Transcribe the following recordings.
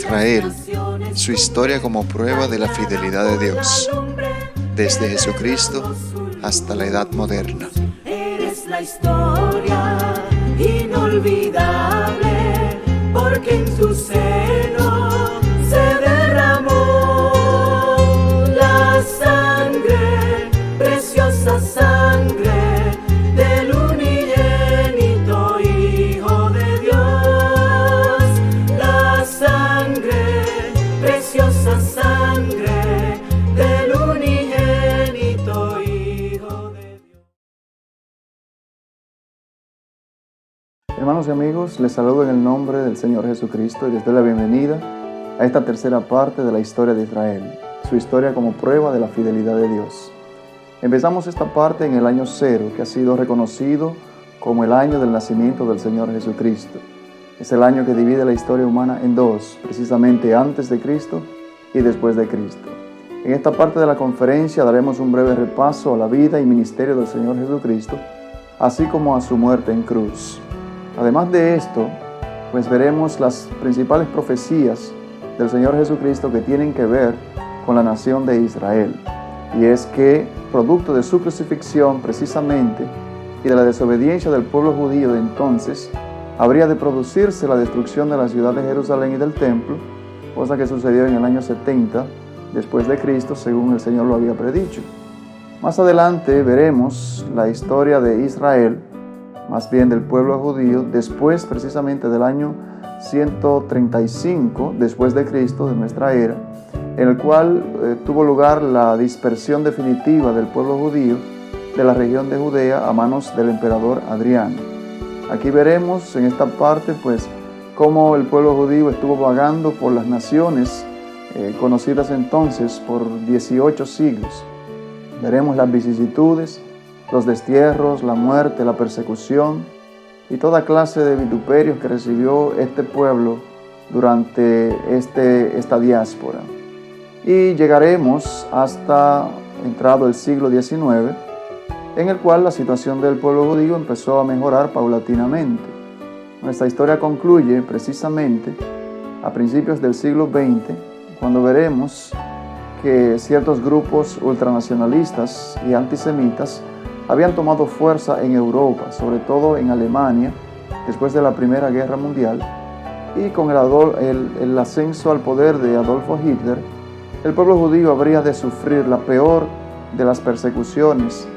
Israel, su historia como prueba de la fidelidad de Dios, desde Jesucristo hasta la edad moderna. Eres la historia inolvidable, porque en tu seno se derramó la sangre, preciosa sangre del unigénito Hijo de Dios. La sangre, preciosa sangre del unigénito Hijo de Dios. Hermanos y amigos, les saludo en el nombre del Señor Jesucristo y les doy la bienvenida a esta tercera parte de la historia de Israel, su historia como prueba de la fidelidad de Dios. Empezamos esta parte en el año 0, que ha sido reconocido como el año del nacimiento del Señor Jesucristo. Es el año que divide la historia humana en dos, precisamente antes de Cristo y después de Cristo. En esta parte de la conferencia daremos un breve repaso a la vida y ministerio del Señor Jesucristo, así como a su muerte en cruz. Además de esto, pues veremos las principales profecías del Señor Jesucristo que tienen que ver con la nación de Israel. Y es que, producto de su crucifixión precisamente y de la desobediencia del pueblo judío de entonces, habría de producirse la destrucción de la ciudad de Jerusalén y del templo, cosa que sucedió en el año 70 después de Cristo, según el Señor lo había predicho. Más adelante veremos la historia de Israel, más bien del pueblo judío, después precisamente del año 135 después de Cristo, de nuestra era, en el cual tuvo lugar la dispersión definitiva del pueblo judío de la región de Judea a manos del emperador Adriano. Aquí veremos en esta parte pues cómo el pueblo judío estuvo vagando por las naciones conocidas entonces por 18 siglos. Veremos las vicisitudes, los destierros, la muerte, la persecución y toda clase de vituperios que recibió este pueblo durante esta diáspora. Y llegaremos hasta entrado el siglo XIX, en el cual la situación del pueblo judío empezó a mejorar paulatinamente. Nuestra historia concluye precisamente a principios del siglo XX, cuando veremos que ciertos grupos ultranacionalistas y antisemitas habían tomado fuerza en Europa, sobre todo en Alemania, después de la Primera Guerra Mundial, y con el ascenso al poder de Adolfo Hitler, el pueblo judío habría de sufrir la peor de las persecuciones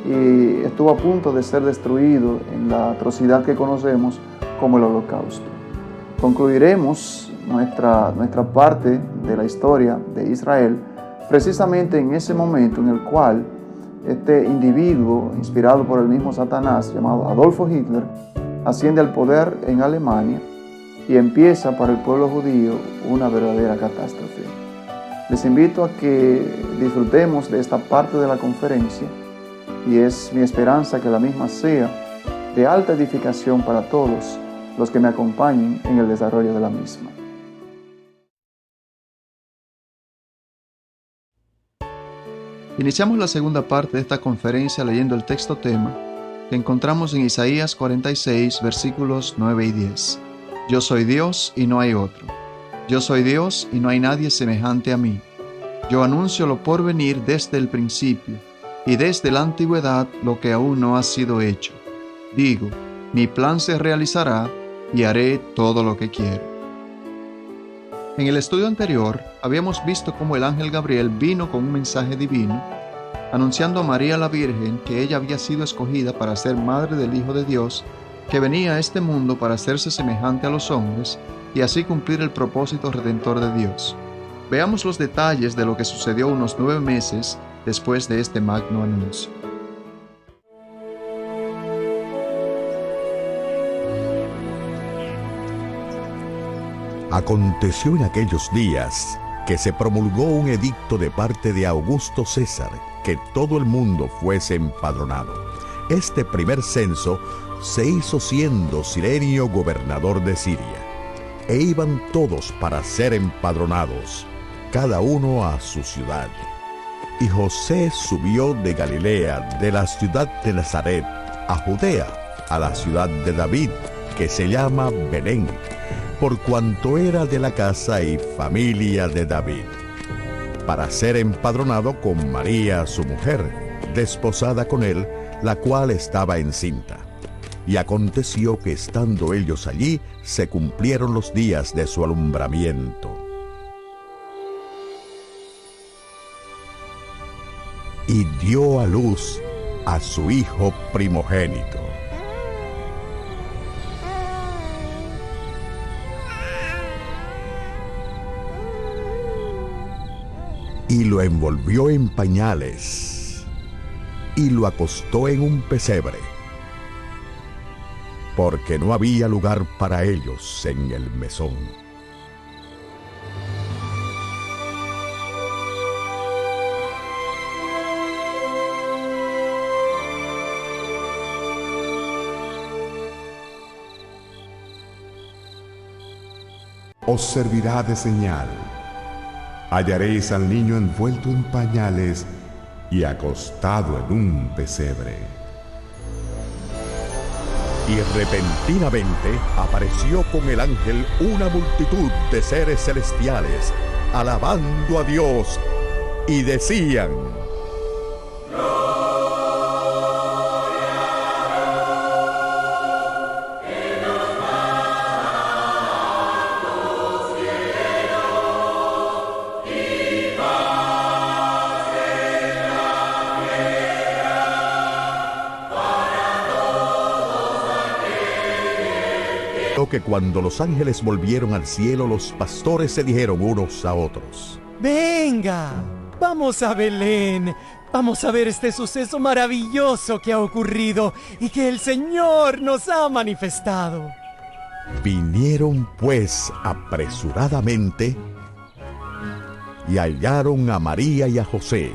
y estuvo a punto de ser destruido en la atrocidad que conocemos como el Holocausto. Concluiremos nuestra parte de la historia de Israel precisamente en ese momento en el cual este individuo, inspirado por el mismo Satanás, llamado Adolfo Hitler, asciende al poder en Alemania y empieza para el pueblo judío una verdadera catástrofe. Les invito a que disfrutemos de esta parte de la conferencia y es mi esperanza que la misma sea de alta edificación para todos los que me acompañen en el desarrollo de la misma. Iniciamos la segunda parte de esta conferencia leyendo el texto tema que encontramos en Isaías 46, versículos 9 y 10. Yo soy Dios y no hay otro. Yo soy Dios y no hay nadie semejante a mí. Yo anuncio lo por venir desde el principio y desde la antigüedad lo que aún no ha sido hecho. Digo, mi plan se realizará y haré todo lo que quiero. En el estudio anterior, habíamos visto cómo el ángel Gabriel vino con un mensaje divino, anunciando a María la Virgen que ella había sido escogida para ser madre del Hijo de Dios, que venía a este mundo para hacerse semejante a los hombres y así cumplir el propósito redentor de Dios. Veamos los detalles de lo que sucedió unos 9 meses después de este magno anuncio. Aconteció en aquellos días que se promulgó un edicto de parte de Augusto César, que todo el mundo fuese empadronado. Este primer censo se hizo siendo Cirenio gobernador de Siria, e iban todos para ser empadronados, cada uno a su ciudad. Y José subió de Galilea, de la ciudad de Nazaret, a Judea, a la ciudad de David, que se llama Belén, por cuanto era de la casa y familia de David, para ser empadronado con María su mujer, desposada con él, la cual estaba encinta. Y aconteció que estando ellos allí, se cumplieron los días de su alumbramiento. Y dio a luz a su hijo primogénito. Y lo envolvió en pañales, y lo acostó en un pesebre, porque no había lugar para ellos en el mesón. Os servirá de señal. Hallaréis al niño envuelto en pañales y acostado en un pesebre. Y repentinamente apareció con el ángel una multitud de seres celestiales, alabando a Dios, y decían: que cuando los ángeles volvieron al cielo, los pastores se dijeron unos a otros: Venga, vamos a Belén, vamos a ver este suceso maravilloso que ha ocurrido y que el Señor nos ha manifestado. Vinieron pues apresuradamente y hallaron a María y a José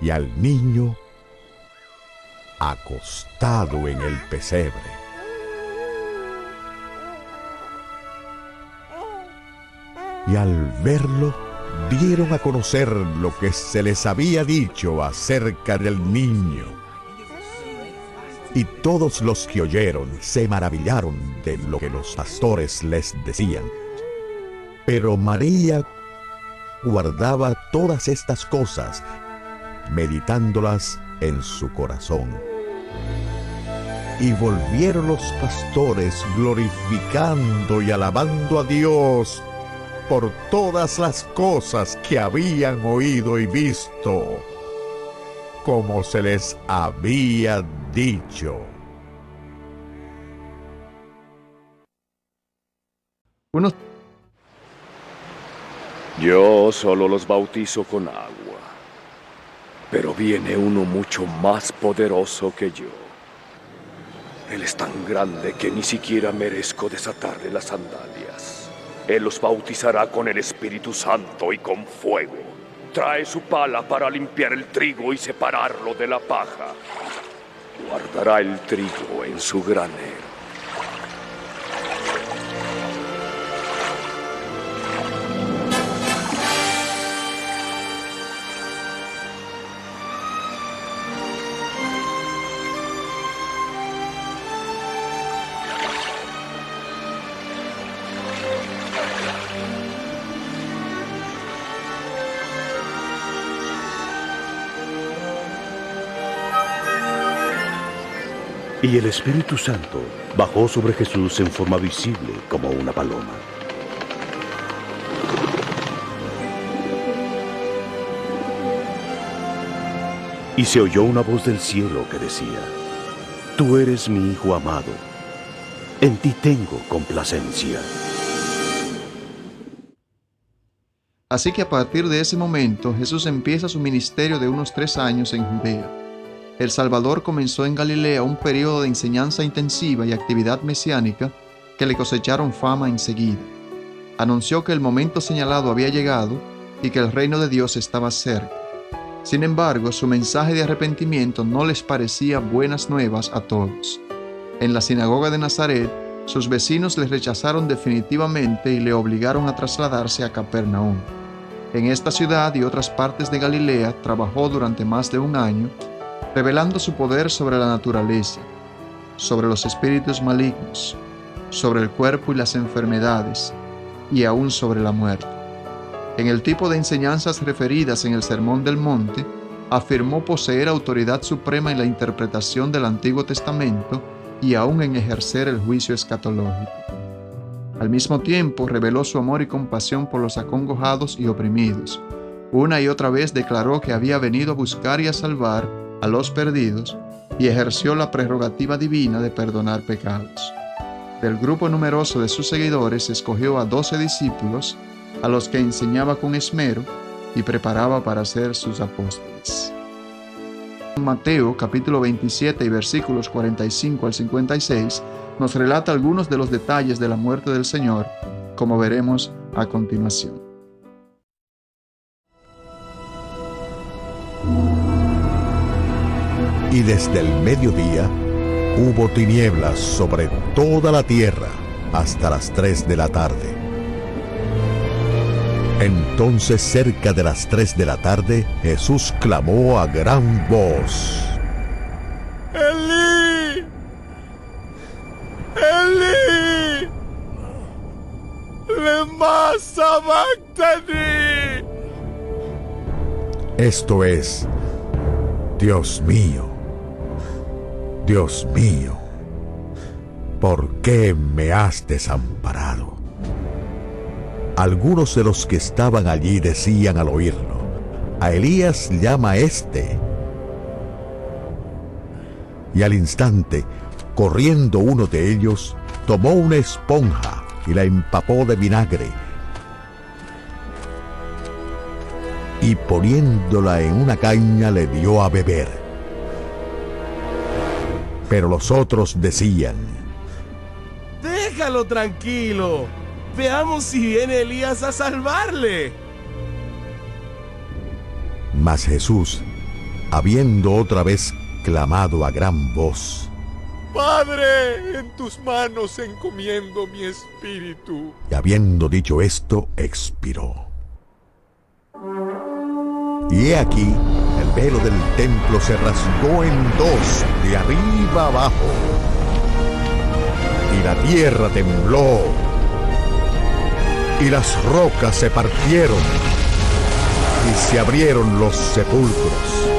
y al niño acostado en el pesebre. Y al verlo, dieron a conocer lo que se les había dicho acerca del niño. Y todos los que oyeron se maravillaron de lo que los pastores les decían. Pero María guardaba todas estas cosas, meditándolas en su corazón. Y volvieron los pastores glorificando y alabando a Dios por todas las cosas que habían oído y visto, como se les había dicho. Yo solo los bautizo con agua, pero viene uno mucho más poderoso que yo. Él es tan grande que ni siquiera merezco desatarle las sandalias. Él los bautizará con el Espíritu Santo y con fuego. Trae su pala para limpiar el trigo y separarlo de la paja. Guardará el trigo en su granero. Y el Espíritu Santo bajó sobre Jesús en forma visible como una paloma. Y se oyó una voz del cielo que decía: Tú eres mi Hijo amado, en ti tengo complacencia. Así que a partir de ese momento Jesús empieza su ministerio de unos 3 años en Judea. El Salvador comenzó en Galilea un periodo de enseñanza intensiva y actividad mesiánica que le cosecharon fama enseguida. Anunció que el momento señalado había llegado y que el reino de Dios estaba cerca. Sin embargo, su mensaje de arrepentimiento no les parecía buenas nuevas a todos. En la sinagoga de Nazaret, sus vecinos le rechazaron definitivamente y le obligaron a trasladarse a Capernaum. En esta ciudad y otras partes de Galilea trabajó durante más de 1 año, revelando su poder sobre la naturaleza. sobre los espíritus malignos, sobre el cuerpo y las enfermedades, y aún sobre la muerte. En el tipo de enseñanzas referidas en el Sermón del Monte, afirmó poseer autoridad suprema en la interpretación del Antiguo Testamento y aún en ejercer el juicio escatológico. Al mismo tiempo, reveló su amor y compasión por los acongojados y oprimidos. Una y otra vez declaró que había venido a buscar y a salvar a los perdidos y ejerció la prerrogativa divina de perdonar pecados. Del grupo numeroso de sus seguidores escogió a 12 discípulos, a los que enseñaba con esmero y preparaba para ser sus apóstoles. Mateo capítulo 27 y versículos 45 al 56 nos relata algunos de los detalles de la muerte del Señor, como veremos a continuación. Y desde el mediodía hubo tinieblas sobre toda la tierra hasta las 3 de la tarde. Entonces, cerca de las 3 de la tarde, Jesús clamó a gran voz: ¡Elí! ¡Elí! ¡Lema sabactani! Esto es: Dios mío, ¿por qué me has desamparado? Algunos de los que estaban allí decían al oírlo: a Elías llama éste. Y al instante, corriendo uno de ellos, tomó una esponja y la empapó de vinagre, y poniéndola en una caña le dio a beber. Pero los otros decían: déjalo tranquilo, veamos si viene Elías a salvarle. Mas Jesús, habiendo otra vez clamado a gran voz: Padre, en tus manos encomiendo mi espíritu. Y habiendo dicho esto, expiró. Y he aquí, el velo del templo se rasgó en dos, de arriba abajo, y la tierra tembló, y las rocas se partieron, y se abrieron los sepulcros.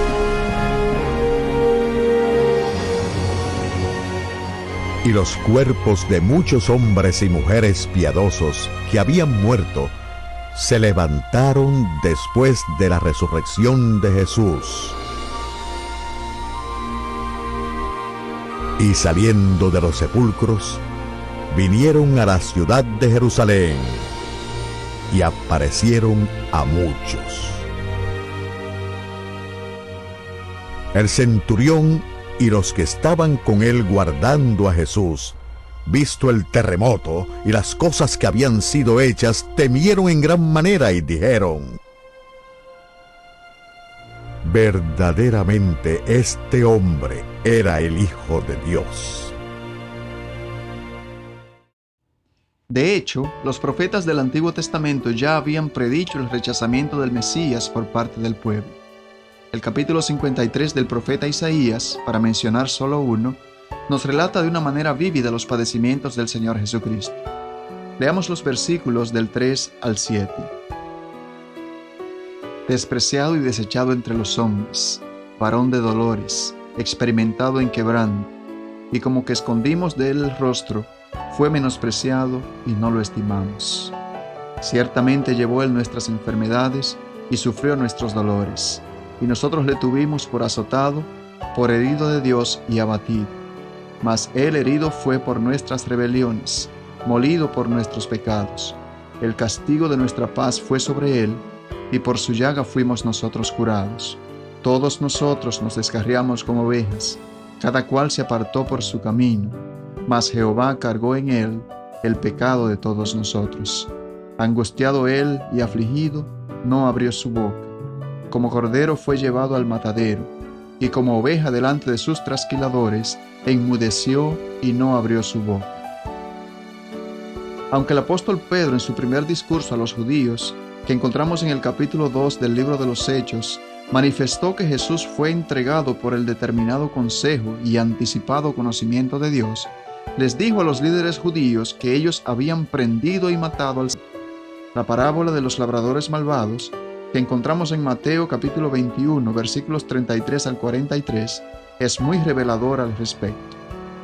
Y los cuerpos de muchos hombres y mujeres piadosos que habían muerto se levantaron después de la resurrección de Jesús. Y saliendo de los sepulcros, vinieron a la ciudad de Jerusalén y aparecieron a muchos. El centurión y los que estaban con él guardando a Jesús, visto el terremoto y las cosas que habían sido hechas, temieron en gran manera y dijeron: verdaderamente este hombre era el Hijo de Dios. De hecho, los profetas del Antiguo Testamento ya habían predicho el rechazamiento del Mesías por parte del pueblo. El capítulo 53 del profeta Isaías, para mencionar solo uno, nos relata de una manera vívida los padecimientos del Señor Jesucristo. Leamos los versículos del 3 al 7. Despreciado y desechado entre los hombres, varón de dolores, experimentado en quebranto, y como que escondimos de él el rostro, fue menospreciado y no lo estimamos. Ciertamente llevó él nuestras enfermedades y sufrió nuestros dolores, y nosotros le tuvimos por azotado, por herido de Dios y abatido. Mas él herido fue por nuestras rebeliones, molido por nuestros pecados. El castigo de nuestra paz fue sobre él, y por su llaga fuimos nosotros curados. Todos nosotros nos descarriamos como ovejas, cada cual se apartó por su camino, mas Jehová cargó en él el pecado de todos nosotros. Angustiado él y afligido, no abrió su boca. Como cordero fue llevado al matadero, y como oveja delante de sus trasquiladores, enmudeció y no abrió su boca. Aunque el apóstol Pedro, en su primer discurso a los judíos, que encontramos en el capítulo 2 del libro de los Hechos, manifestó que Jesús fue entregado por el determinado consejo y anticipado conocimiento de Dios, les dijo a los líderes judíos que ellos habían prendido y matado al Señor. La parábola de los labradores malvados, que encontramos en Mateo capítulo 21, versículos 33 al 43, es muy reveladora al respecto.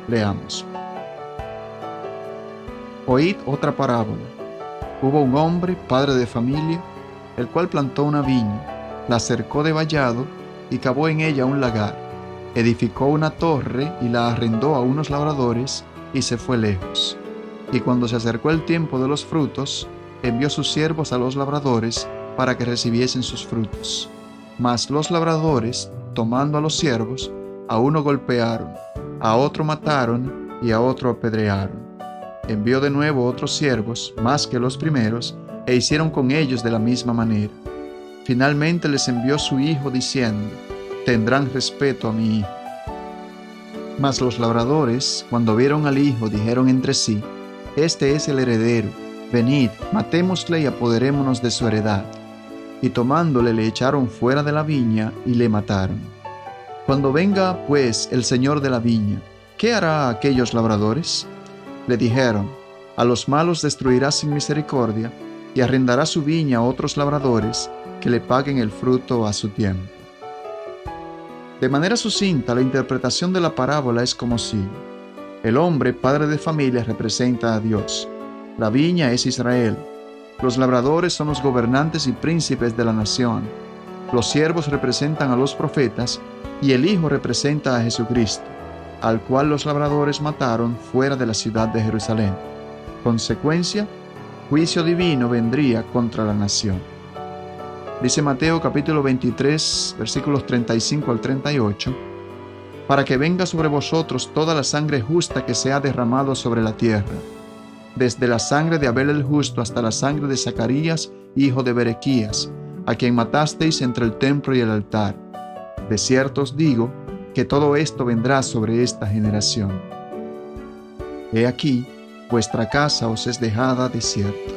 Leamos. Oíd otra parábola. Hubo un hombre, padre de familia, el cual plantó una viña, la cercó de vallado y cavó en ella un lagar. Edificó una torre y la arrendó a unos labradores y se fue lejos. Y cuando se acercó el tiempo de los frutos, envió sus siervos a los labradores para que recibiesen sus frutos. Mas los labradores, tomando a los siervos, a uno golpearon, a otro mataron y a otro apedrearon. Envió de nuevo otros siervos, más que los primeros, e hicieron con ellos de la misma manera. Finalmente les envió su hijo diciendo: tendrán respeto a mi hijo. Mas los labradores, cuando vieron al hijo, dijeron entre sí: este es el heredero, venid, matémosle y apoderémonos de su heredad. Y tomándole le echaron fuera de la viña y le mataron. Cuando venga, pues, el señor de la viña, ¿qué hará a aquellos labradores? Le dijeron: a los malos destruirá sin misericordia y arrendará su viña a otros labradores que le paguen el fruto a su tiempo. De manera sucinta, la interpretación de la parábola es como sigue. El hombre, padre de familia, representa a Dios. La viña es Israel. Los labradores son los gobernantes y príncipes de la nación. Los siervos representan a los profetas y el Hijo representa a Jesucristo, al cual los labradores mataron fuera de la ciudad de Jerusalén. Consecuencia, juicio divino vendría contra la nación. Dice Mateo capítulo 23, versículos 35 al 38, para que venga sobre vosotros toda la sangre justa que se ha derramado sobre la tierra, desde la sangre de Abel el justo hasta la sangre de Zacarías, hijo de Berequías, a quien matasteis entre el templo y el altar. De cierto os digo que todo esto vendrá sobre esta generación. He aquí, vuestra casa os es dejada desierta.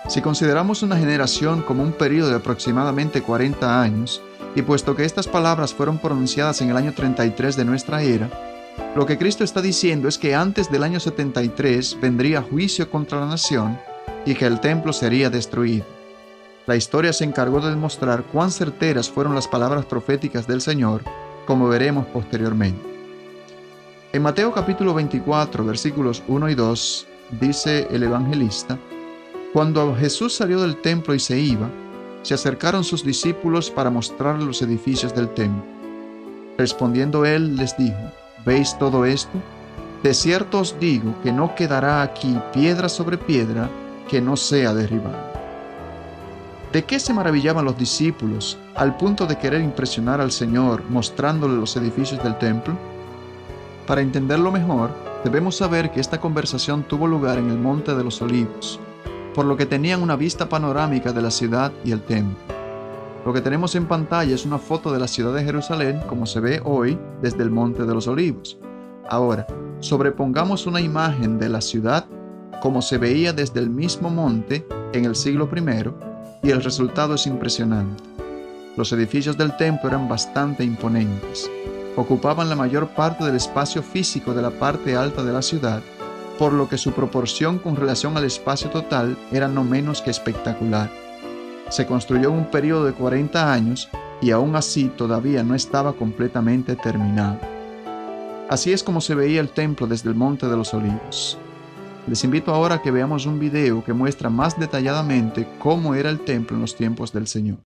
Si consideramos una generación como un período de aproximadamente 40 años, y puesto que estas palabras fueron pronunciadas en el año 33 de nuestra era, lo que Cristo está diciendo es que antes del año 73 vendría juicio contra la nación y que el templo sería destruido. La historia se encargó de demostrar cuán certeras fueron las palabras proféticas del Señor, como veremos posteriormente. En Mateo capítulo 24, versículos 1 y 2, dice el evangelista: cuando Jesús salió del templo y se iba, se acercaron sus discípulos para mostrarle los edificios del templo. Respondiendo él, les dijo: ¿veis todo esto? De cierto os digo que no quedará aquí piedra sobre piedra que no sea derribada. ¿De qué se maravillaban los discípulos al punto de querer impresionar al Señor mostrándole los edificios del templo? Para entenderlo mejor, debemos saber que esta conversación tuvo lugar en el Monte de los Olivos, por lo que tenían una vista panorámica de la ciudad y el templo. Lo que tenemos en pantalla es una foto de la ciudad de Jerusalén como se ve hoy desde el Monte de los Olivos. Ahora, sobrepongamos una imagen de la ciudad como se veía desde el mismo monte en el siglo I y el resultado es impresionante. Los edificios del templo eran bastante imponentes. Ocupaban la mayor parte del espacio físico de la parte alta de la ciudad, por lo que su proporción con relación al espacio total era no menos que espectacular. Se construyó en un periodo de 40 años y aún así todavía no estaba completamente terminado. Así es como se veía el templo desde el Monte de los Olivos. Les invito ahora a que veamos un video que muestra más detalladamente cómo era el templo en los tiempos del Señor.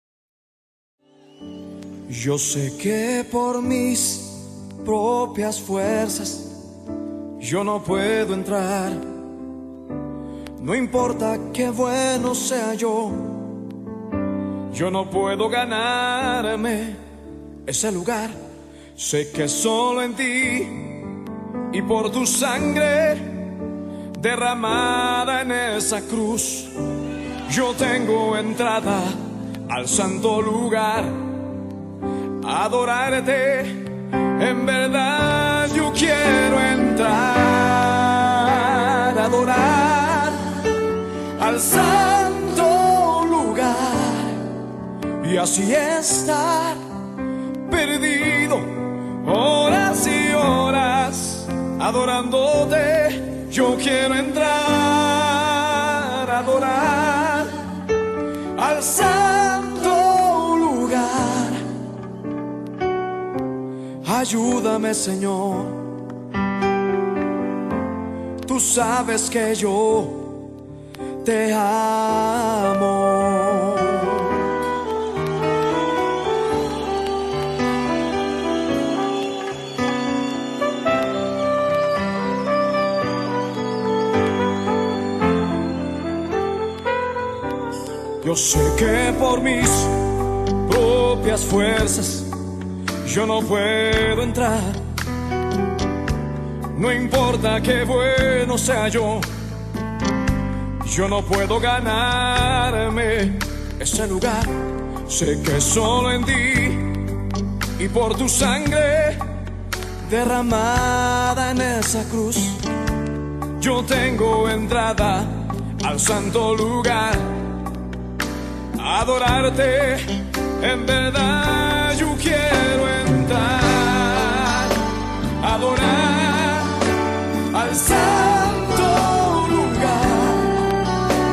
Yo sé que por mis propias fuerzas yo no puedo entrar. No importa qué bueno sea yo no puedo ganarme ese lugar. Sé que solo en ti y por tu sangre derramada en esa cruz, yo tengo entrada al santo lugar. Adorarte, en verdad yo quiero entrar. Adorar al santo lugar. y así estar perdido horas y horas adorándote. Yo quiero entrar a adorar al santo lugar. Ayúdame, Señor, tú sabes que yo te amo. Yo sé que por mis propias fuerzas yo no puedo entrar. No importa qué bueno sea yo no puedo ganarme ese lugar. Sé que solo en ti y por tu sangre derramada en esa cruz, yo tengo entrada al santo lugar. Adorarte, en verdad yo quiero entrar. Adorar al santo lugar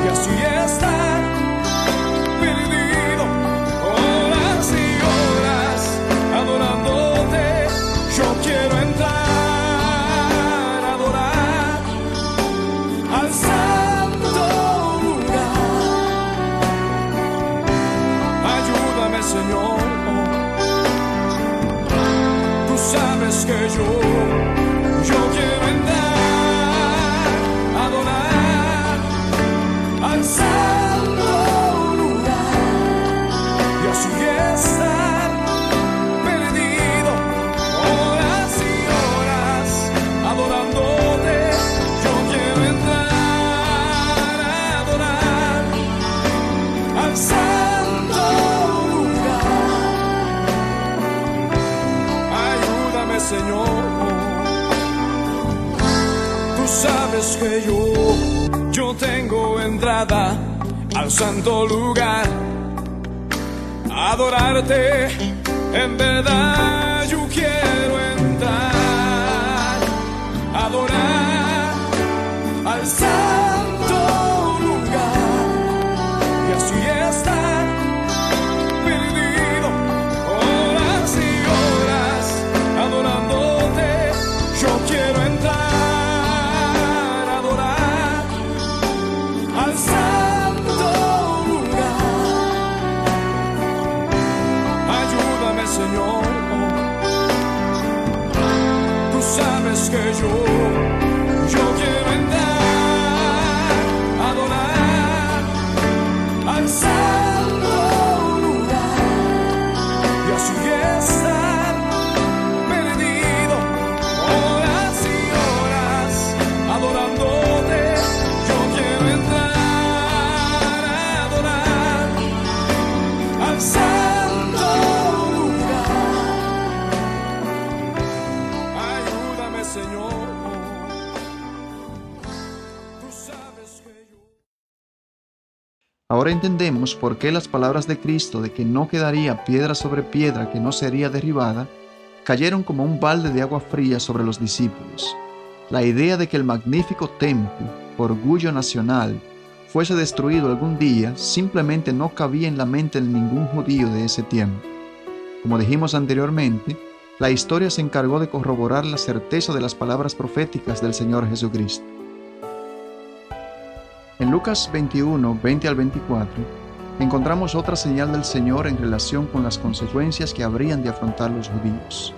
y así estar perdido horas y horas adorándote. Yo quiero entrar, adorar al santo lugar. Ayúdame, Señor, tú sabes que yo quiero entrar, adorar al santo lugar y así estar perdido horas y horas adorándote. Yo quiero entrar, adorar al santo lugar. Ayúdame, Señor, tú sabes que yo tengo entrada al santo lugar. Adorarte, en verdad yo quiero entrar. Adorar al santo lugar y así estar perdido horas y horas adorándote. Yo quiero entrar, adorar al santo lugar. Ayúdame, Señor, tú sabes que yo quiero entrar, adorar al santo lugar y así estar perdido horas y horas adorándote. Yo quiero entrar, adorar al santo lugar. Ayúdame, Señor, tú sabes que yo... Ahora entendemos por qué las palabras de Cristo de que no quedaría piedra sobre piedra que no sería derribada, cayeron como un balde de agua fría sobre los discípulos. La idea de que el magnífico templo, orgullo nacional, fuese destruido algún día simplemente no cabía en la mente de ningún judío de ese tiempo. Como dijimos anteriormente, la historia se encargó de corroborar la certeza de las palabras proféticas del Señor Jesucristo. En Lucas 21, 20 al 24, encontramos otra señal del Señor en relación con las consecuencias que habrían de afrontar los judíos.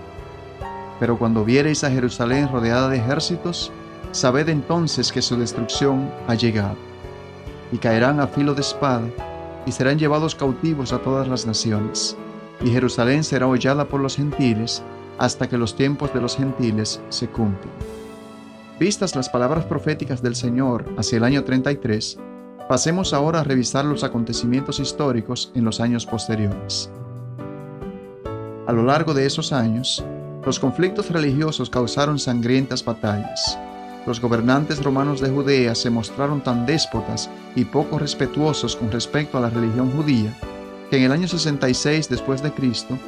Pero cuando viereis a Jerusalén rodeada de ejércitos, sabed entonces que su destrucción ha llegado. Y caerán a filo de espada, y serán llevados cautivos a todas las naciones. Y Jerusalén será hollada por los gentiles, hasta que los tiempos de los gentiles se cumplan. Vistas las palabras proféticas del Señor hacia el año 33, pasemos ahora a revisar los acontecimientos históricos en los años posteriores. A lo largo de esos años, los conflictos religiosos causaron sangrientas batallas. Los gobernantes romanos de Judea se mostraron tan déspotas y poco respetuosos con respecto a la religión judía que en el año 66 después de Cristo,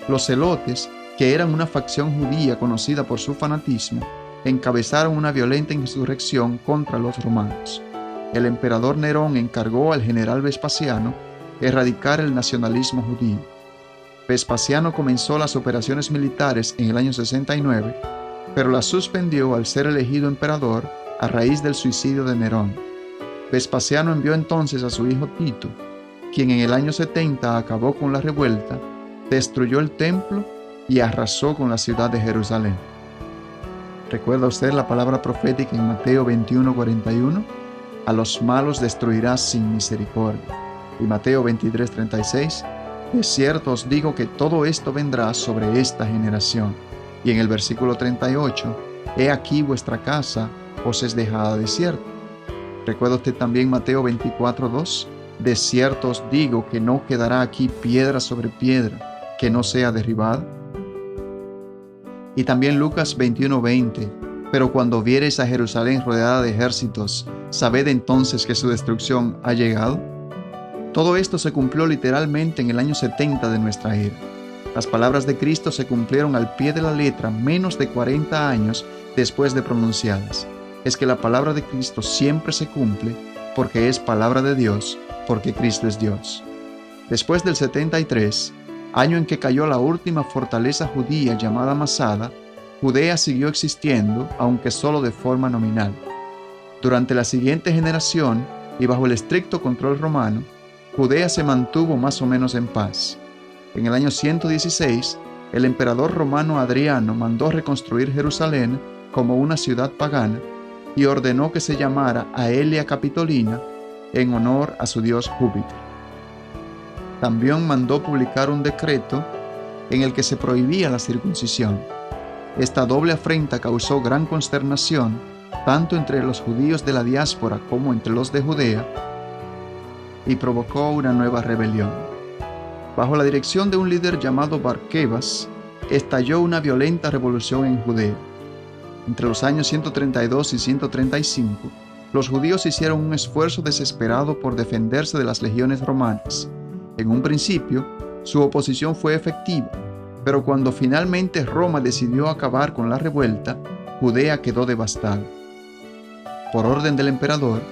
los celotes, que eran una facción judía conocida por su fanatismo, encabezaron una violenta insurrección contra los romanos. El emperador Nerón encargó al general Vespasiano erradicar el nacionalismo judío. Vespasiano comenzó las operaciones militares en el año 69, pero las suspendió al ser elegido emperador a raíz del suicidio de Nerón. Vespasiano envió entonces a su hijo Tito, quien en el año 70 acabó con la revuelta, destruyó el templo y arrasó con la ciudad de Jerusalén. ¿Recuerda usted la palabra profética en Mateo 21:41? A los malos destruirás sin misericordia. Y Mateo 23:36, de cierto os digo que todo esto vendrá sobre esta generación. Y en el versículo 38, he aquí vuestra casa os es dejada desierta. ¿Recuerda usted también Mateo 24:2? De cierto os digo que no quedará aquí piedra sobre piedra que no sea derribada. Y también Lucas 21:20, pero cuando viereis a Jerusalén rodeada de ejércitos, sabed entonces que su destrucción ha llegado. Todo esto se cumplió literalmente en el año 70 de nuestra era. Las palabras de Cristo se cumplieron al pie de la letra menos de 40 años después de pronunciadas. Es que la palabra de Cristo siempre se cumple porque es palabra de Dios, porque Cristo es Dios. Después del 73, año en que cayó la última fortaleza judía llamada Masada, Judea siguió existiendo, aunque solo de forma nominal. Durante la siguiente generación y bajo el estricto control romano, Judea se mantuvo más o menos en paz. En el año 116, el emperador romano Adriano mandó reconstruir Jerusalén como una ciudad pagana y ordenó que se llamara Aelia Capitolina en honor a su dios Júpiter. También mandó publicar un decreto en el que se prohibía la circuncisión. Esta doble afrenta causó gran consternación tanto entre los judíos de la diáspora como entre los de Judea y provocó una nueva rebelión. Bajo la dirección de un líder llamado Barquebas, estalló una violenta revolución en Judea. Entre los años 132 y 135, los judíos hicieron un esfuerzo desesperado por defenderse de las legiones romanas. En un principio, su oposición fue efectiva, pero cuando finalmente Roma decidió acabar con la revuelta, Judea quedó devastada. Por orden del emperador,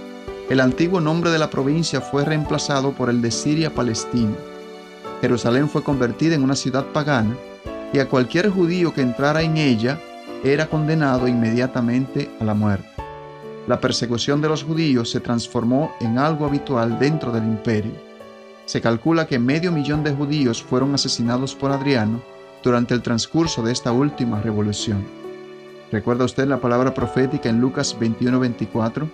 el antiguo nombre de la provincia fue reemplazado por el de Siria-Palestina. Jerusalén fue convertida en una ciudad pagana y a cualquier judío que entrara en ella era condenado inmediatamente a la muerte. La persecución de los judíos se transformó en algo habitual dentro del imperio. Se calcula que 500,000 de judíos fueron asesinados por Adriano durante el transcurso de esta última revolución. ¿Recuerda usted la palabra profética en Lucas 21:24?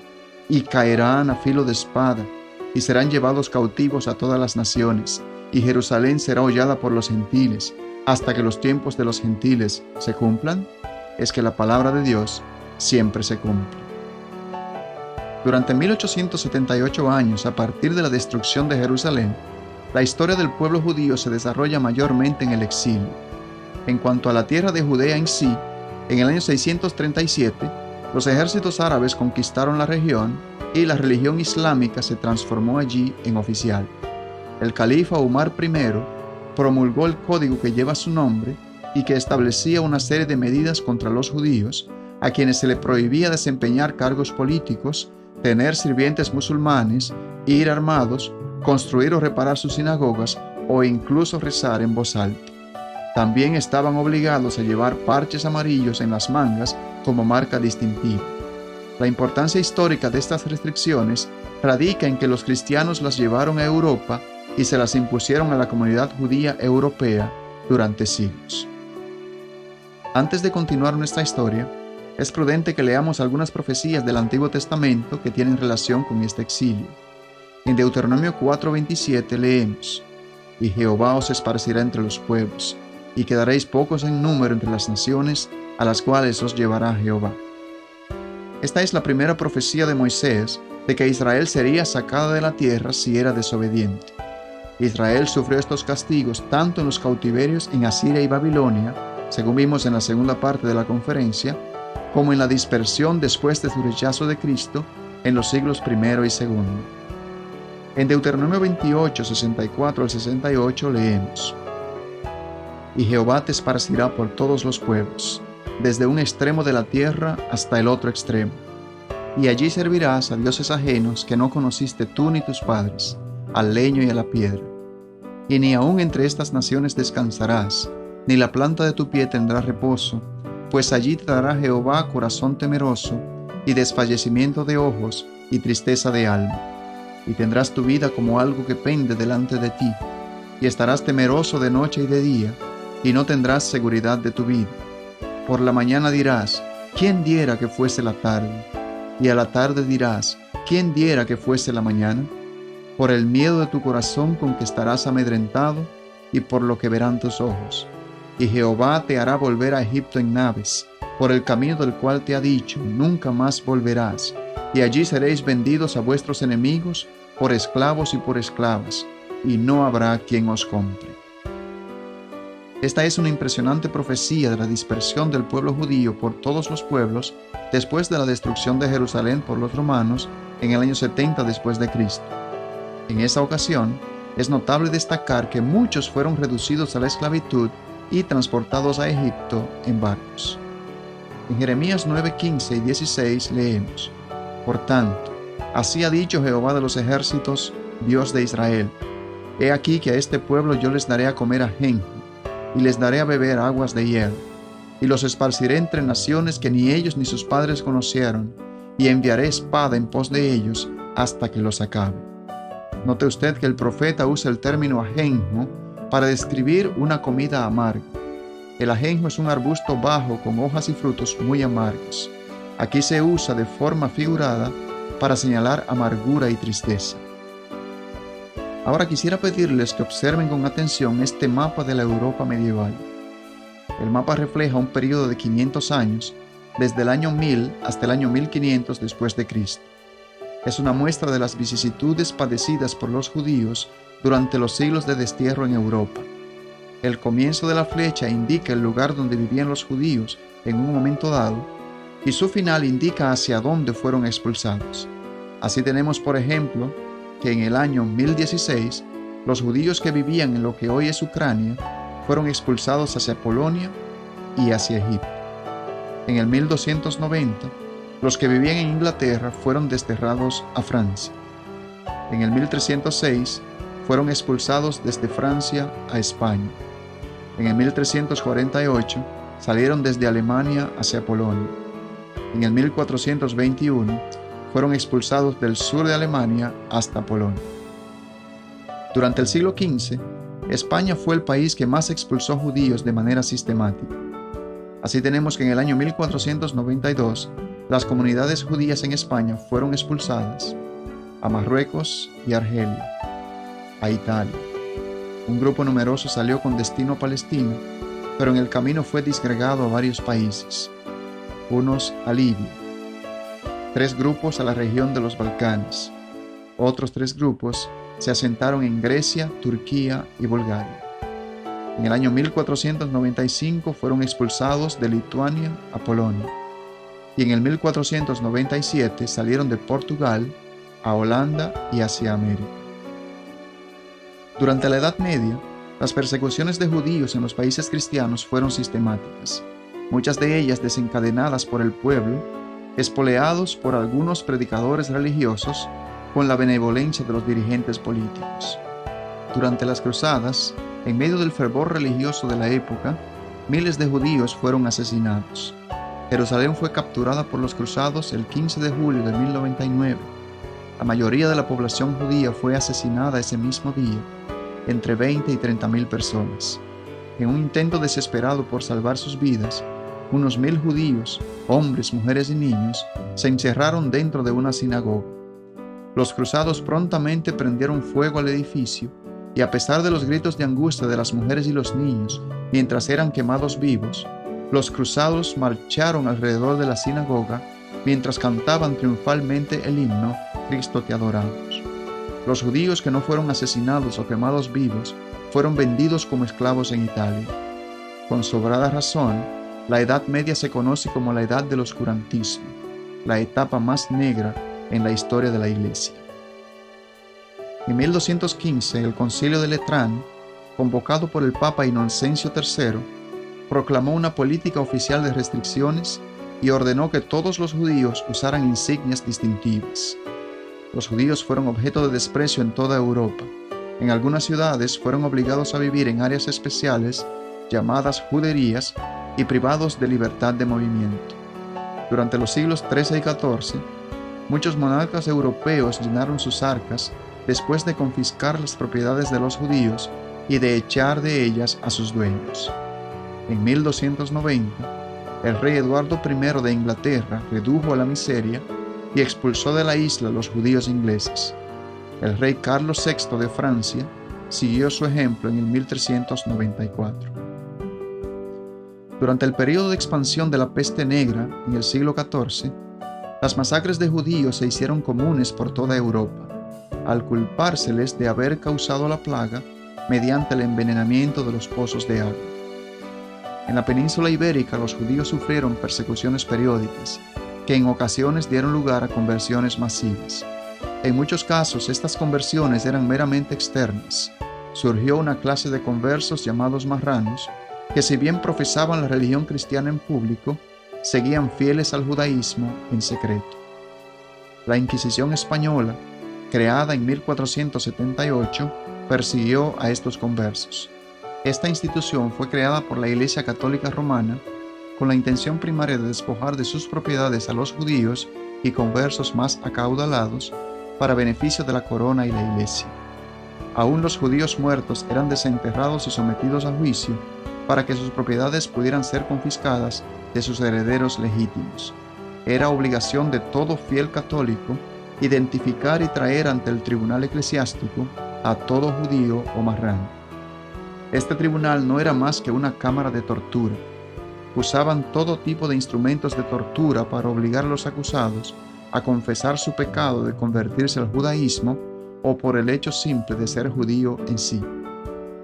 Y caerán a filo de espada, y serán llevados cautivos a todas las naciones, y Jerusalén será hollada por los gentiles, hasta que los tiempos de los gentiles se cumplan. Es que la palabra de Dios siempre se cumple. Durante 1878 años, a partir de la destrucción de Jerusalén, la historia del pueblo judío se desarrolla mayormente en el exilio. En cuanto a la tierra de Judea en sí, en el año 637, los ejércitos árabes conquistaron la región y la religión islámica se transformó allí en oficial. El califa Umar I promulgó el código que lleva su nombre y que establecía una serie de medidas contra los judíos, a quienes se les prohibía desempeñar cargos políticos, tener sirvientes musulmanes, ir armados, construir o reparar sus sinagogas o incluso rezar en voz alta. También estaban obligados a llevar parches amarillos en las mangas como marca distintiva. La importancia histórica de estas restricciones radica en que los cristianos las llevaron a Europa y se las impusieron a la comunidad judía europea durante siglos. Antes de continuar nuestra historia, es prudente que leamos algunas profecías del Antiguo Testamento que tienen relación con este exilio. En Deuteronomio 4:27 leemos: Y Jehová os esparcirá entre los pueblos, y quedaréis pocos en número entre las naciones a las cuales os llevará Jehová. Esta es la primera profecía de Moisés de que Israel sería sacada de la tierra si era desobediente. Israel sufrió estos castigos tanto en los cautiverios en Asiria y Babilonia, según vimos en la segunda parte de la conferencia, como en la dispersión después de su rechazo de Cristo en los siglos I y II. En Deuteronomio 28, 64 al 68 leemos: Y Jehová te esparcirá por todos los pueblos, desde un extremo de la tierra hasta el otro extremo. Y allí servirás a dioses ajenos que no conociste tú ni tus padres, al leño y a la piedra. Y ni aun entre estas naciones descansarás, ni la planta de tu pie tendrá reposo, pues allí te dará Jehová corazón temeroso, y desfallecimiento de ojos, y tristeza de alma. Y tendrás tu vida como algo que pende delante de ti, y estarás temeroso de noche y de día, y no tendrás seguridad de tu vida. Por la mañana dirás: ¿quién diera que fuese la tarde? Y a la tarde dirás: ¿quién diera que fuese la mañana? Por el miedo de tu corazón con que estarás amedrentado, y por lo que verán tus ojos. Y Jehová te hará volver a Egipto en naves, por el camino del cual te ha dicho: nunca más volverás. Y allí seréis vendidos a vuestros enemigos, por esclavos y por esclavas, y no habrá quien os compre. Esta es una impresionante profecía de la dispersión del pueblo judío por todos los pueblos después de la destrucción de Jerusalén por los romanos en el año 70 después de Cristo. En esa ocasión, es notable destacar que muchos fueron reducidos a la esclavitud y transportados a Egipto en barcos. En Jeremías 9, 15 y 16 leemos: Por tanto, así ha dicho Jehová de los ejércitos, Dios de Israel: He aquí que a este pueblo yo les daré a comer ajenjo, y les daré a beber aguas de hiel, y los esparciré entre naciones que ni ellos ni sus padres conocieron, y enviaré espada en pos de ellos hasta que los acabe. Note usted que el profeta usa el término ajenjo para describir una comida amarga. El ajenjo es un arbusto bajo con hojas y frutos muy amargos. Aquí se usa de forma figurada para señalar amargura y tristeza. Ahora quisiera pedirles que observen con atención este mapa de la Europa medieval. El mapa refleja un periodo de 500 años, desde el año 1000 hasta el año 1500 después de Cristo. Es una muestra de las vicisitudes padecidas por los judíos durante los siglos de destierro en Europa. El comienzo de la flecha indica el lugar donde vivían los judíos en un momento dado, y su final indica hacia dónde fueron expulsados. Así tenemos, por ejemplo, que en el año 1016, los judíos que vivían en lo que hoy es Ucrania fueron expulsados hacia Polonia y hacia Egipto. En el 1290, los que vivían en Inglaterra fueron desterrados a Francia. En el 1306, fueron expulsados desde Francia a España. En el 1348, salieron desde Alemania hacia Polonia. En el 1421, fueron expulsados del sur de Alemania hasta Polonia. Durante el siglo XV, España fue el país que más expulsó judíos de manera sistemática. Así tenemos que en el año 1492, las comunidades judías en España fueron expulsadas a Marruecos y Argelia, a Italia. Un grupo numeroso salió con destino a Palestina, pero en el camino fue disgregado a varios países, unos a Libia, 3 grupos a la región de los Balcanes, otros 3 grupos se asentaron en Grecia, Turquía y Bulgaria. En el año 1495 fueron expulsados de Lituania a Polonia, y en el 1497 salieron de Portugal a Holanda y hacia América. Durante la Edad Media, las persecuciones de judíos en los países cristianos fueron sistemáticas, muchas de ellas desencadenadas por el pueblo, espoleados por algunos predicadores religiosos con la benevolencia de los dirigentes políticos. Durante las cruzadas, en medio del fervor religioso de la época, miles de judíos fueron asesinados. Jerusalén fue capturada por los cruzados el 15 de julio de 1099. La mayoría de la población judía fue asesinada ese mismo día, entre 20 y 30,000 personas. En un intento desesperado por salvar sus vidas, unos 1000 judíos, hombres, mujeres y niños, se encerraron dentro de una sinagoga. Los cruzados prontamente prendieron fuego al edificio y, a pesar de los gritos de angustia de las mujeres y los niños mientras eran quemados vivos, los cruzados marcharon alrededor de la sinagoga mientras cantaban triunfalmente el himno Cristo te adoramos. Los judíos que no fueron asesinados o quemados vivos fueron vendidos como esclavos en Italia. Con sobrada razón, la Edad Media se conoce como la Edad del Oscurantismo, la etapa más negra en la historia de la Iglesia. En 1215, el Concilio de Letrán, convocado por el Papa Inocencio III, proclamó una política oficial de restricciones y ordenó que todos los judíos usaran insignias distintivas. Los judíos fueron objeto de desprecio en toda Europa. En algunas ciudades fueron obligados a vivir en áreas especiales llamadas juderías y privados de libertad de movimiento. Durante los siglos XIII y XIV, muchos monarcas europeos llenaron sus arcas después de confiscar las propiedades de los judíos y de echar de ellas a sus dueños. En 1290, el rey Eduardo I de Inglaterra redujo a la miseria y expulsó de la isla a los judíos ingleses. El rey Carlos VI de Francia siguió su ejemplo en el 1394. Durante el periodo de expansión de la peste negra en el siglo XIV, las masacres de judíos se hicieron comunes por toda Europa, al culpárseles de haber causado la plaga mediante el envenenamiento de los pozos de agua. En la península ibérica los judíos sufrieron persecuciones periódicas, que en ocasiones dieron lugar a conversiones masivas. En muchos casos estas conversiones eran meramente externas. Surgió una clase de conversos llamados marranos, que si bien profesaban la religión cristiana en público, seguían fieles al judaísmo en secreto. La Inquisición española, creada en 1478, persiguió a estos conversos. Esta institución fue creada por la Iglesia Católica Romana con la intención primaria de despojar de sus propiedades a los judíos y conversos más acaudalados para beneficio de la corona y la Iglesia. Aún los judíos muertos eran desenterrados y sometidos a juicio para que sus propiedades pudieran ser confiscadas de sus herederos legítimos. Era obligación de todo fiel católico identificar y traer ante el tribunal eclesiástico a todo judío o marrano. Este tribunal no era más que una cámara de tortura. Usaban todo tipo de instrumentos de tortura para obligar a los acusados a confesar su pecado de convertirse al judaísmo o por el hecho simple de ser judío en sí.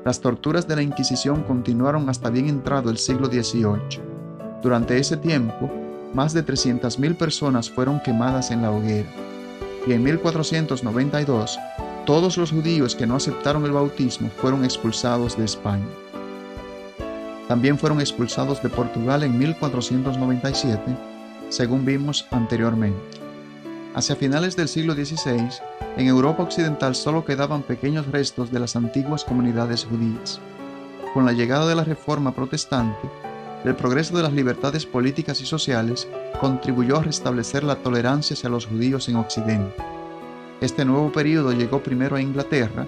Las torturas de la Inquisición continuaron hasta bien entrado el siglo XVIII. Durante ese tiempo, más de 300.000 personas fueron quemadas en la hoguera. Y en 1492, todos los judíos que no aceptaron el bautismo fueron expulsados de España. También fueron expulsados de Portugal en 1497, según vimos anteriormente. Hacia finales del siglo XVI, en Europa occidental solo quedaban pequeños restos de las antiguas comunidades judías. Con la llegada de la Reforma protestante, el progreso de las libertades políticas y sociales contribuyó a restablecer la tolerancia hacia los judíos en Occidente. Este nuevo período llegó primero a Inglaterra,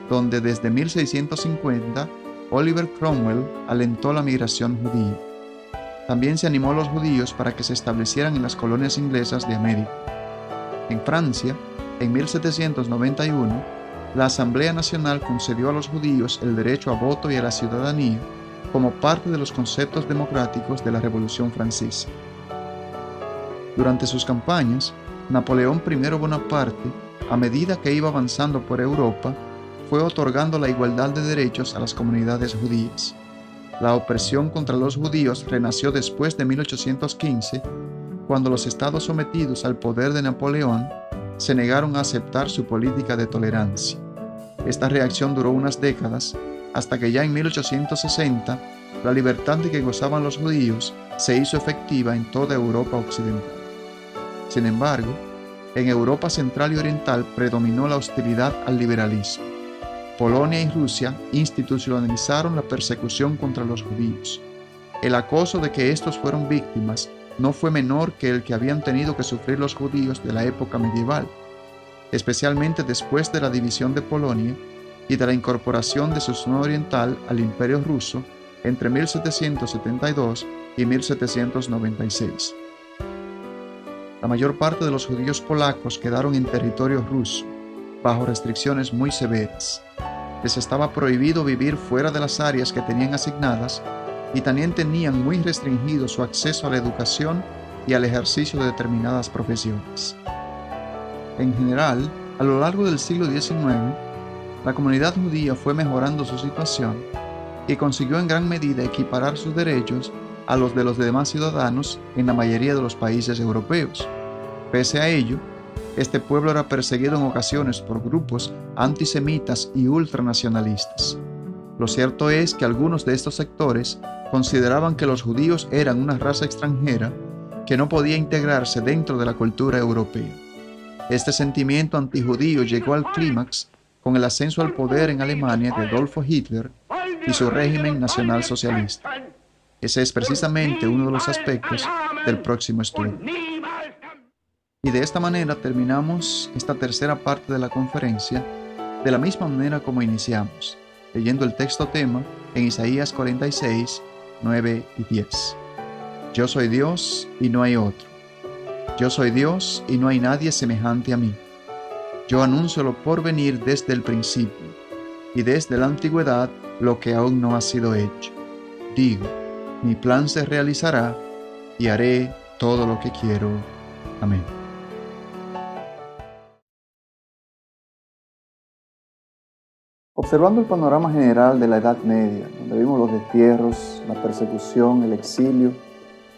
donde desde 1650 Oliver Cromwell alentó la migración judía. También se animó a los judíos para que se establecieran en las colonias inglesas de América. En Francia, en 1791, la Asamblea Nacional concedió a los judíos el derecho a voto y a la ciudadanía como parte de los conceptos democráticos de la Revolución Francesa. Durante sus campañas, Napoleón I Bonaparte, a medida que iba avanzando por Europa, fue otorgando la igualdad de derechos a las comunidades judías. La opresión contra los judíos renació después de 1815, cuando los estados sometidos al poder de Napoleón se negaron a aceptar su política de tolerancia. Esta reacción duró unas décadas, hasta que ya en 1860 la libertad de que gozaban los judíos se hizo efectiva en toda Europa occidental. Sin embargo, en Europa central y oriental predominó la hostilidad al liberalismo. Polonia y Rusia institucionalizaron la persecución contra los judíos. El acoso de que estos fueron víctimas no fue menor que el que habían tenido que sufrir los judíos de la época medieval, especialmente después de la división de Polonia y de la incorporación de su zona oriental al Imperio Ruso entre 1772 y 1796. La mayor parte de los judíos polacos quedaron en territorio ruso, bajo restricciones muy severas. Les estaba prohibido vivir fuera de las áreas que tenían asignadas y también tenían muy restringido su acceso a la educación y al ejercicio de determinadas profesiones. En general, a lo largo del siglo XIX, la comunidad judía fue mejorando su situación y consiguió en gran medida equiparar sus derechos a los de los demás ciudadanos en la mayoría de los países europeos. Pese a ello, Este pueblo era perseguido en ocasiones por grupos antisemitas y ultranacionalistas. Lo cierto es que algunos de estos sectores consideraban que los judíos eran una raza extranjera que no podía integrarse dentro de la cultura europea. Este sentimiento antijudío llegó al clímax con el ascenso al poder en Alemania de Adolfo Hitler y su régimen nacionalsocialista. Ese es precisamente uno de los aspectos del próximo estudio. Y de esta manera terminamos esta tercera parte de la conferencia de la misma manera como iniciamos, leyendo el texto tema en Isaías 46, 9 y 10. Yo soy Dios y no hay otro. Yo soy Dios y no hay nadie semejante a mí. Yo anuncio lo por venir desde el principio y desde la antigüedad lo que aún no ha sido hecho. Digo, mi plan se realizará y haré todo lo que quiero. Amén. Observando el panorama general de la Edad Media, donde vimos los destierros, la persecución, el exilio,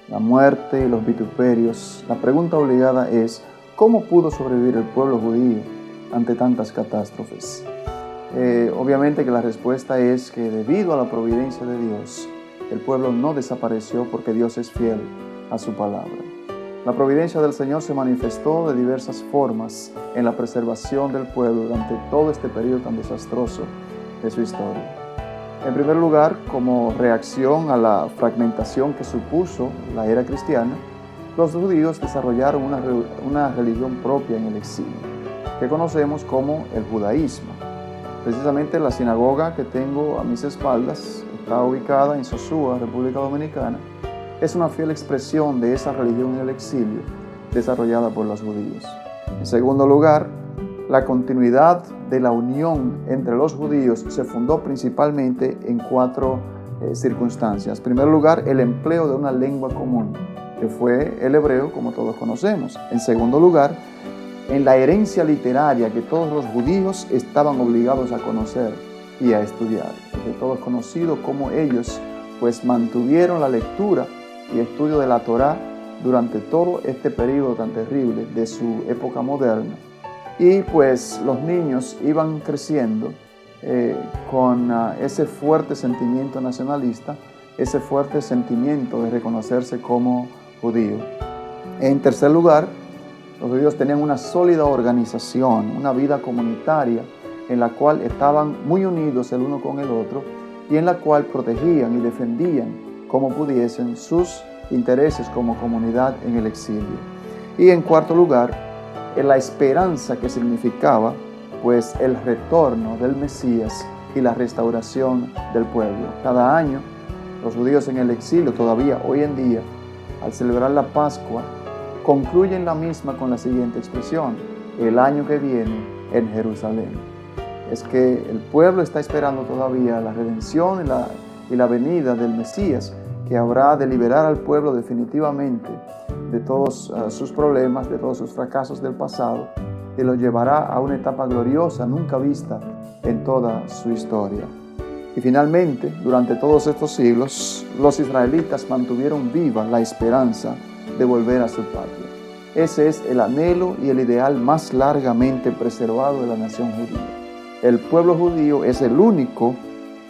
la muerte y los vituperios, la pregunta obligada es, ¿cómo pudo sobrevivir el pueblo judío ante tantas catástrofes? Obviamente que la respuesta es que debido a la providencia de Dios, el pueblo no desapareció porque Dios es fiel a su palabra. La providencia del Señor se manifestó de diversas formas en la preservación del pueblo durante todo este periodo tan desastroso de su historia. En primer lugar, como reacción a la fragmentación que supuso la era cristiana, los judíos desarrollaron una religión propia en el exilio, que conocemos como el judaísmo. Precisamente la sinagoga que tengo a mis espaldas está ubicada en Sosúa, República Dominicana. Es una fiel expresión de esa religión en el exilio desarrollada por los judíos. En segundo lugar, la continuidad de la unión entre los judíos se fundó principalmente en cuatro circunstancias. En primer lugar, el empleo de una lengua común, que fue el hebreo, como todos conocemos. En segundo lugar, en la herencia literaria que todos los judíos estaban obligados a conocer y a estudiar. De todos conocido cómo ellos pues mantuvieron la lectura y estudio de la Torá durante todo este periodo tan terrible de su época moderna. Y pues los niños iban creciendo con ese fuerte sentimiento nacionalista, ese fuerte sentimiento de reconocerse como judío. En tercer lugar, los judíos tenían una sólida organización, una vida comunitaria en la cual estaban muy unidos el uno con el otro y en la cual protegían y defendían como pudiesen sus intereses como comunidad en el exilio. Y en cuarto lugar, la esperanza que significaba pues el retorno del Mesías y la restauración del pueblo. Cada año, los judíos en el exilio, todavía hoy en día, al celebrar la Pascua, concluyen la misma con la siguiente expresión: el año que viene en Jerusalén. Es que el pueblo está esperando todavía la redención y la venida del Mesías, que habrá de liberar al pueblo definitivamente de todos sus problemas, de todos sus fracasos del pasado, y lo llevará a una etapa gloriosa nunca vista en toda su historia. Y finalmente, durante todos estos siglos, los israelitas mantuvieron viva la esperanza de volver a su patria. Ese es el anhelo y el ideal más largamente preservado de la nación judía. El pueblo judío es el único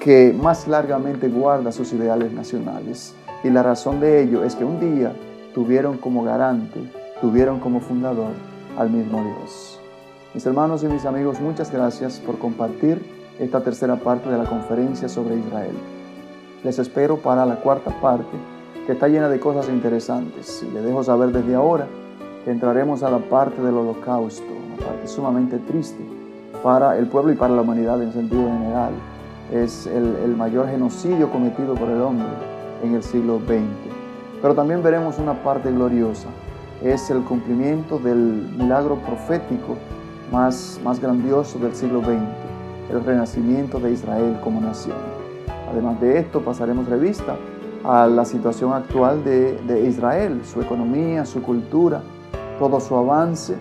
que más largamente guarda sus ideales nacionales. Y la razón de ello es que un día tuvieron como garante, tuvieron como fundador al mismo Dios. Mis hermanos y mis amigos, muchas gracias por compartir esta tercera parte de la conferencia sobre Israel. Les espero para la cuarta parte, que está llena de cosas interesantes. Y les dejo saber desde ahora que entraremos a la parte del holocausto, una parte sumamente triste para el pueblo y para la humanidad en sentido general. Es el mayor genocidio cometido por el hombre en el siglo XX. Pero también veremos una parte gloriosa. Es el cumplimiento del milagro profético más grandioso del siglo XX, el renacimiento de Israel como nación. Además de esto, pasaremos revista a la situación actual de Israel, su economía, su cultura, todo su avance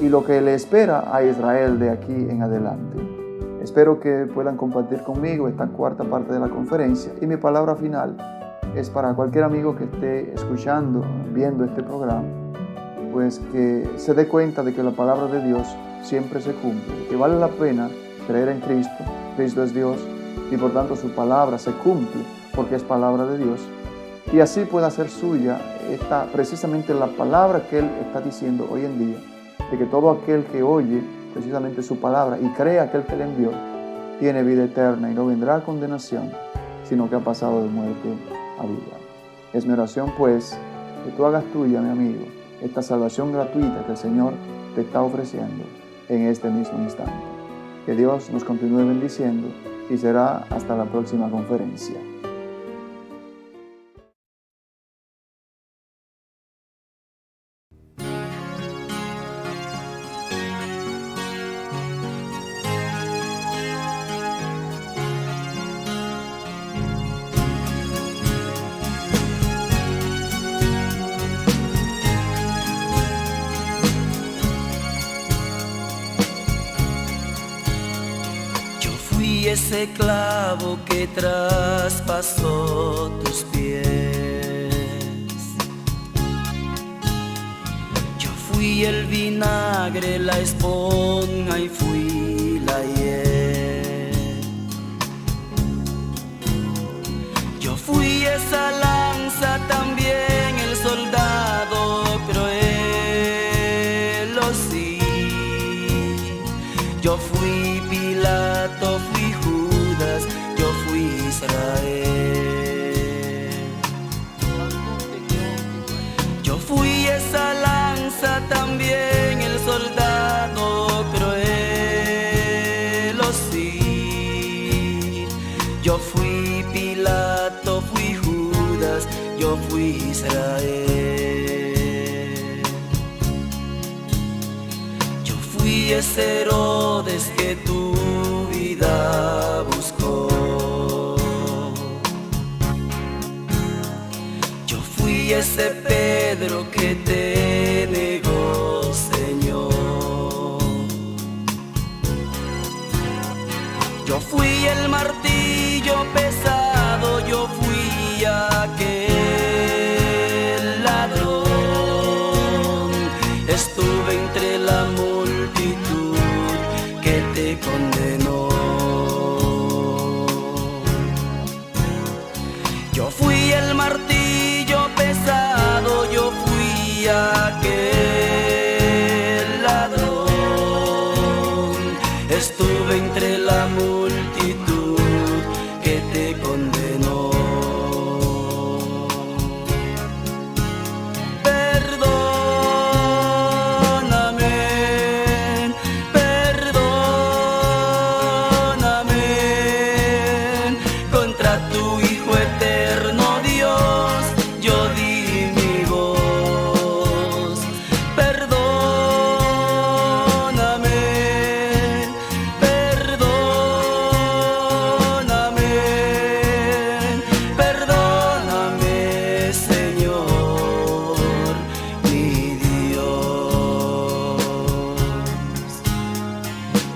y lo que le espera a Israel de aquí en adelante. Espero que puedan compartir conmigo esta cuarta parte de la conferencia, y mi palabra final es para cualquier amigo que esté escuchando, viendo este programa. pues que se dé cuenta de que la palabra de Dios siempre se cumple, que vale la pena creer en Cristo. Cristo es Dios y por tanto su palabra se cumple porque es palabra de Dios, y así pueda hacer suya precisamente la palabra que Él está diciendo hoy en día, de que todo aquel que oye precisamente su palabra y cree aquel que le envió, tiene vida eterna y no vendrá a condenación, sino que ha pasado de muerte a vida. Es mi oración, pues, que tú hagas tuya, mi amigo, esta salvación gratuita que el Señor te está ofreciendo en este mismo instante. Que Dios nos continúe bendiciendo y será hasta la próxima conferencia. Ese clavo que traspasó tus pies. Yo fui el vinagre, la esponja y fui la hiel. Yo fui esa lanza, también el soldado cruel, oh sí. Yo fui Pilato, fui Judas, yo fui Israel. Yo fui esa lanza, también el soldado cruel, oh sí. Yo fui Pilato, fui Judas, yo fui Israel. Yo fui ese Herodes que tu vida buscó. Yo fui ese Pedro que te negó, Señor. Yo fui el martillo pesado, yo fui aquel ladrón. Estuve entre la multitud que te condenó. Yo fui el martillo pesado, yo fui aquel ladrón. Estuve entre la multitud que te condenó. Perdóname, perdóname, contra tu Hijo eterno Dios yo di mi voz. Perdóname, perdóname, perdóname, Señor, mi Dios.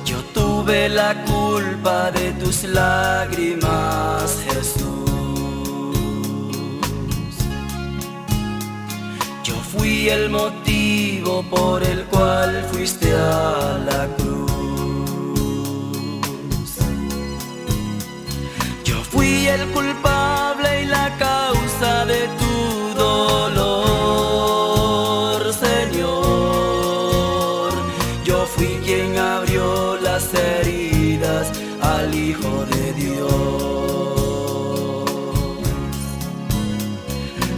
Yo tuve la culpa de tus lágrimas, Jesús. Yo fui el motivo por el cual fuiste a la cruz. Yo fui el culpable y la causa de tu dolor, Señor. Yo fui quien abrió las heridas al Hijo de Dios.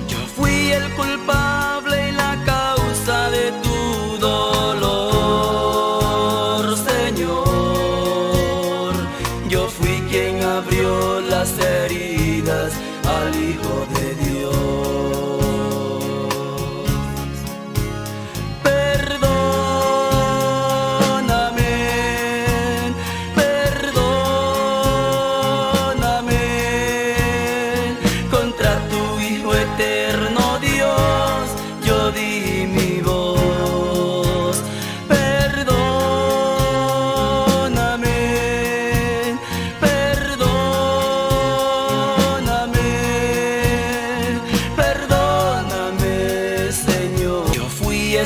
Yo fui el culpable y la causa de tu dolor, Señor. Yo fui quien abrió las heridas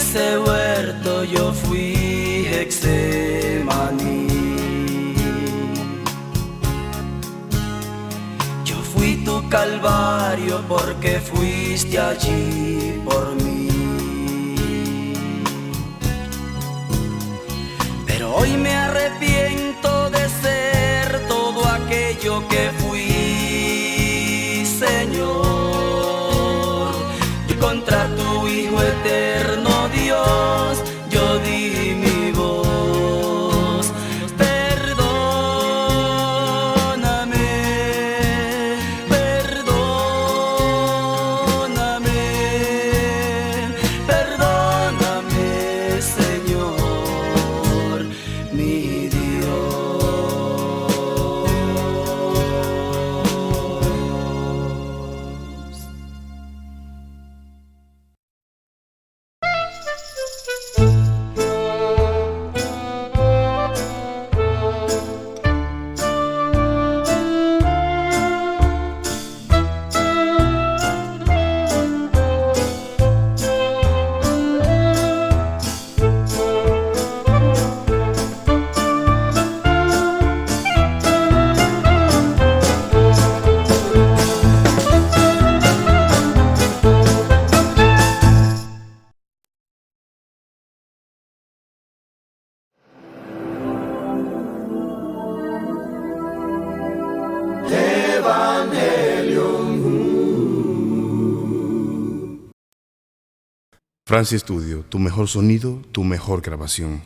ese huerto yo fui Getsemaní. Yo fui tu calvario porque fuiste allí por mí. Pero hoy me arrepiento de ser todo aquello que fui, Señor. Y contra tu Hijo eterno Dios, yo di mi voz. Perdóname, perdóname, perdóname, Señor, mi Dios. France Studio, tu mejor sonido, tu mejor grabación.